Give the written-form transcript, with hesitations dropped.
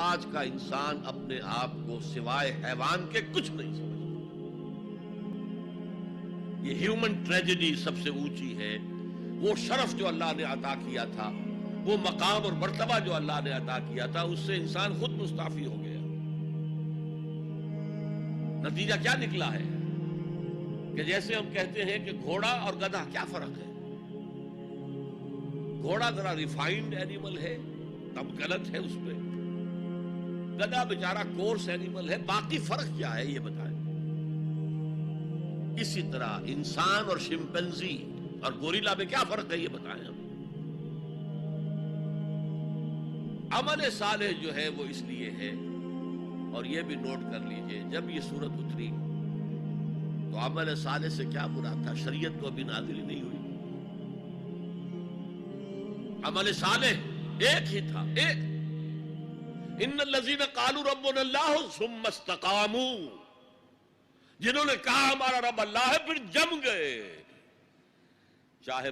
آج کا انسان اپنے آپ کو سوائے حیوان کے کچھ نہیں سمجھتا۔ یہ ہیومن ٹریجڈی سب سے اونچی ہے۔ وہ شرف جو اللہ نے عطا کیا تھا، وہ مقام اور مرتبہ جو اللہ نے عطا کیا تھا، اس سے انسان خود مستعفی ہو گیا۔ نتیجہ کیا نکلا ہے کہ جیسے ہم کہتے ہیں کہ گھوڑا اور گدھا کیا فرق ہے؟ گھوڑا ذرا ریفائنڈ اینیمل ہے، تمکنت ہے اس پہ، گدھا بیچارہ کورس اینیمل ہے، باقی فرق کیا ہے یہ بتائیں۔ اسی طرح انسان اور شمپینزی اور گوریلا میں کیا فرق ہے یہ بتائیں ہم۔ عمل صالح جو ہے وہ اس لیے ہے، اور یہ بھی نوٹ کر لیجئے، جب یہ سورت اتری تو عمل صالح سے کیا مراد تھا؟ شریعت تو ابھی نازل نہیں ہوئی۔ عمل صالح ایک ہی تھا، ایک، ان الذین قالوا ربنا اللہ ثم استقاموا، جنہوں نے کہا ہمارا رب اللہ ہے پھر جم گئے، چاہے